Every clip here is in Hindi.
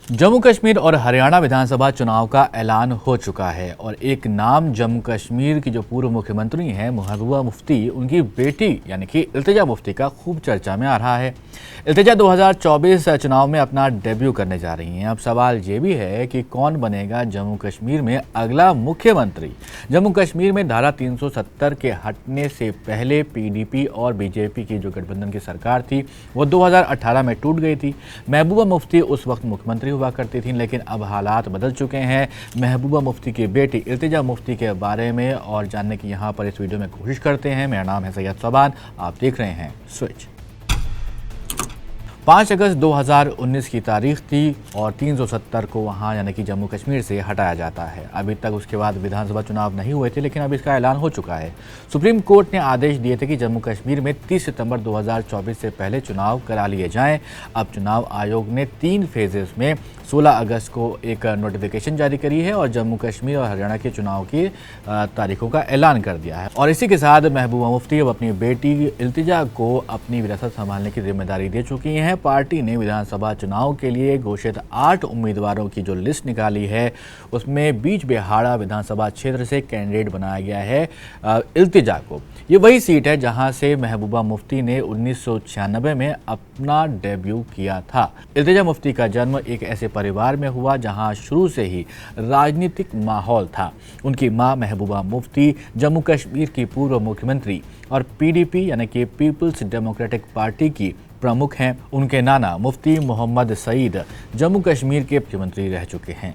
जम्मू कश्मीर और हरियाणा विधानसभा चुनाव का ऐलान हो चुका है और एक नाम जम्मू कश्मीर की जो पूर्व मुख्यमंत्री हैं महबूबा मुफ्ती, उनकी बेटी यानी कि इल्तिजा मुफ्ती का खूब चर्चा में आ रहा है। इल्तिजा 2024 चुनाव में अपना डेब्यू करने जा रही हैं। अब सवाल ये भी है कि कौन बनेगा जम्मू कश्मीर में अगला मुख्यमंत्री। जम्मू कश्मीर में धारा 370 के हटने से पहले पीडीपी और बीजेपी की जो गठबंधन की सरकार थी वो 2018 में टूट गई थी। महबूबा मुफ्ती उस वक्त मुख्यमंत्री हुआ करती थी, लेकिन अब हालात बदल चुके हैं। महबूबा मुफ्ती की बेटी इल्तिजा मुफ्ती के बारे में और जानने की यहाँ पर इस वीडियो में कोशिश करते हैं। मेरा नाम है सैयद सोबान, आप देख रहे हैं स्विच। 5 अगस्त 2019 की तारीख थी और 370 को वहाँ यानी कि जम्मू कश्मीर से हटाया जाता है। अभी तक उसके बाद विधानसभा चुनाव नहीं हुए थे, लेकिन अब इसका ऐलान हो चुका है। सुप्रीम कोर्ट ने आदेश दिए थे कि जम्मू कश्मीर में 30 सितंबर 2024 से पहले चुनाव करा लिए जाएं। अब चुनाव आयोग ने 3 फेजेस में 16 अगस्त को एक नोटिफिकेशन जारी करी है और जम्मू कश्मीर और हरियाणा के चुनाव की तारीखों का ऐलान कर दिया है। और इसी के साथ महबूबा मुफ्ती अब अपनी बेटी इल्तिजा को अपनी विरासत संभालने की जिम्मेदारी दे चुकी हैं। पार्टी ने विधानसभा चुनाव के लिए घोषित 8 उम्मीदवारों की जो लिस्ट निकाली है उसमें बीच बिहाड़ा विधानसभा क्षेत्र से कैंडिडेट बनाया गया है इल्तिजा को। ये वही सीट है जहां से महबूबा मुफ्ती ने 1996 में अपना डेब्यू किया था। इल्तिजा मुफ्ती का जन्म एक ऐसे परिवार में हुआ जहां शुरू से ही राजनीतिक माहौल था। उनकी मां महबूबा मुफ्ती जम्मू कश्मीर की पूर्व मुख्यमंत्री और पीडीपी यानी कि पीपल्स डेमोक्रेटिक पार्टी की प्रमुख हैं। उनके नाना मुफ्ती मोहम्मद सईद जम्मू कश्मीर के मुख्यमंत्री रह चुके हैं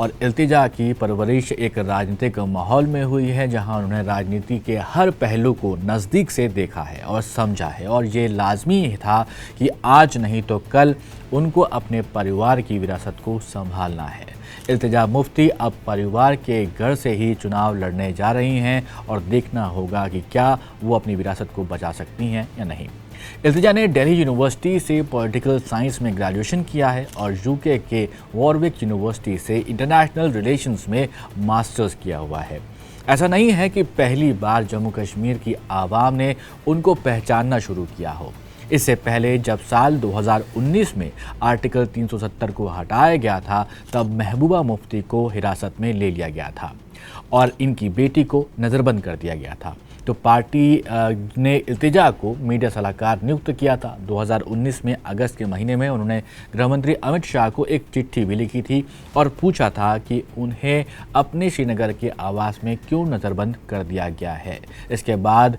और इल्तिजा की परवरिश एक राजनीतिक माहौल में हुई है जहां उन्होंने राजनीति के हर पहलू को नज़दीक से देखा है और समझा है और ये लाजमी था कि आज नहीं तो कल उनको अपने परिवार की विरासत को संभालना है। इल्तिजा मुफ्ती अब परिवार के घर से ही चुनाव लड़ने जा रही हैं और देखना होगा कि क्या वो अपनी विरासत को बचा सकती हैं या नहीं। इल्तिजा ने दिल्ली यूनिवर्सिटी से पॉलिटिकल साइंस में ग्रेजुएशन किया है और यूके के वॉरविक यूनिवर्सिटी से इंटरनेशनल रिलेशंस में मास्टर्स किया हुआ है। ऐसा नहीं है कि पहली बार जम्मू कश्मीर की आवाम ने उनको पहचानना शुरू किया हो। इससे पहले जब साल 2019 में आर्टिकल 370 को हटाया गया था तब महबूबा मुफ्ती को हिरासत में ले लिया गया था और इनकी बेटी को नज़रबंद कर दिया गया था। तो पार्टी ने इल्तिजा को मीडिया सलाहकार नियुक्त किया था। 2019 में अगस्त के महीने में उन्होंने गृहमंत्री अमित शाह को एक चिट्ठी भी लिखी थी और पूछा था कि उन्हें अपने श्रीनगर के आवास में क्यों नज़रबंद कर दिया गया है। इसके बाद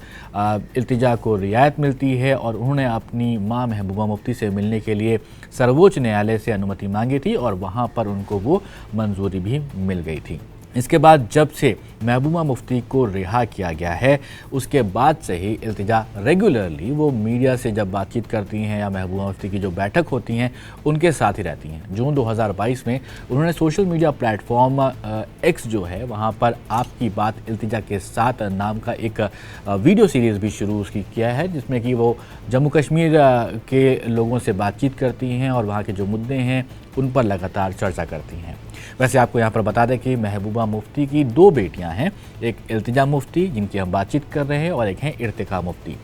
इल्तिजा को रियायत मिलती है और उन्होंने अपनी मां महबूबा मुफ्ती से मिलने के लिए सर्वोच्च न्यायालय से अनुमति मांगी थी और वहां पर उनको वो मंजूरी भी मिल गई थी। इसके बाद जब से महबूबा मुफ्ती को रिहा किया गया है उसके बाद से ही इल्तिजा रेगुलरली वो मीडिया से जब बातचीत करती हैं या महबूबा मुफ्ती की जो बैठक होती हैं उनके साथ ही रहती हैं। जून 2022 में उन्होंने सोशल मीडिया प्लेटफॉर्म एक्स जो है वहाँ पर आपकी बात इल्तिजा के साथ नाम का एक वीडियो सीरीज़ भी शुरू उसकी किया है, जिसमें कि वो जम्मू कश्मीर के लोगों से बातचीत करती हैं और वहाँ के जो मुद्दे हैं उन पर लगातार चर्चा करती हैं। वैसे आपको यहाँ पर बता दें कि महबूबा मुफ्ती की 2 बेटियां हैं, एक इल्तिजा मुफ्ती जिनकी हम बातचीत कर रहे हैं और एक हैं इर्तिका मुफ्ती।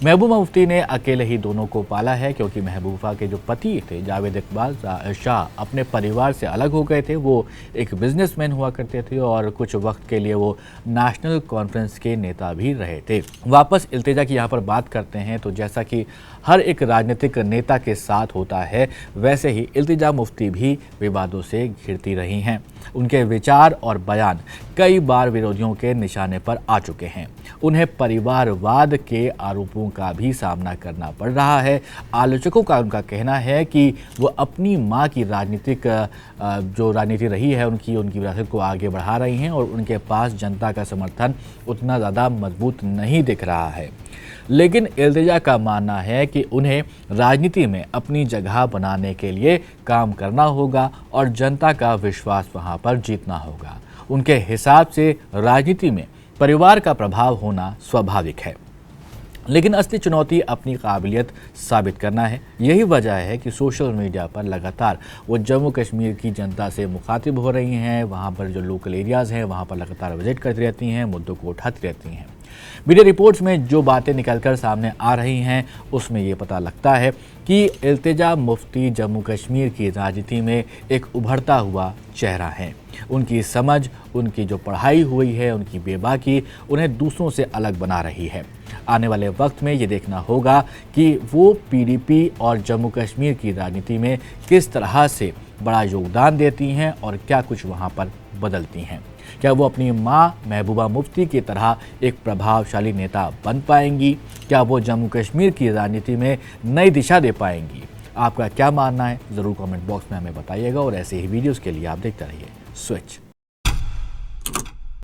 महबूबा मुफ्ती ने अकेले ही दोनों को पाला है क्योंकि महबूबा के जो पति थे जावेद इकबाल शाह अपने परिवार से अलग हो गए थे। वो एक बिजनेसमैन हुआ करते थे और कुछ वक्त के लिए वो नेशनल कॉन्फ्रेंस के नेता भी रहे थे। वापस इल्तिजा की यहाँ पर बात करते हैं तो जैसा कि हर एक राजनीतिक नेता के साथ होता है वैसे ही इल्तिजा मुफ्ती भी विवादों से घिरती रही हैं। उनके विचार और बयान कई बार विरोधियों के निशाने पर आ चुके हैं। उन्हें परिवारवाद के आरोपों का भी सामना करना पड़ रहा है। आलोचकों का उनका कहना है कि वो अपनी मां की राजनीतिक जो राजनीति रही है उनकी विरासत को आगे बढ़ा रही हैं और उनके पास जनता का समर्थन उतना ज़्यादा मजबूत नहीं दिख रहा है। लेकिन इल्तिजा का मानना है कि उन्हें राजनीति में अपनी जगह बनाने के लिए काम करना होगा और जनता का विश्वास वहां पर जीतना होगा। उनके हिसाब से राजनीति में परिवार का प्रभाव होना स्वाभाविक है, लेकिन असली चुनौती अपनी काबिलियत साबित करना है। यही वजह है कि सोशल मीडिया पर लगातार वो जम्मू कश्मीर की जनता से मुखातिब हो रही हैं। वहाँ पर जो लोकल एरियाज़ हैं वहाँ पर लगातार विजिट करती रहती हैं, मुद्दों को उठाती रहती हैं। मीडिया रिपोर्ट्स में जो बातें निकलकर सामने आ रही हैं उसमें ये पता लगता है कि इल्तिजा मुफ्ती जम्मू कश्मीर की राजनीति में एक उभरता हुआ चेहरा है। उनकी समझ, उनकी जो पढ़ाई हुई है, उनकी बेबाकी उन्हें दूसरों से अलग बना रही है। आने वाले वक्त में ये देखना होगा कि वो पीडीपी और जम्मू कश्मीर की राजनीति में किस तरह से बड़ा योगदान देती हैं और क्या कुछ वहाँ पर बदलती हैं। क्या वो अपनी मां महबूबा मुफ्ती की तरह एक प्रभावशाली नेता बन पाएंगी? क्या वो जम्मू कश्मीर की राजनीति में नई दिशा दे पाएंगी? आपका क्या मानना है ज़रूर कमेंट बॉक्स में हमें बताइएगा और ऐसे ही वीडियोस के लिए आप देखते रहिए स्विच।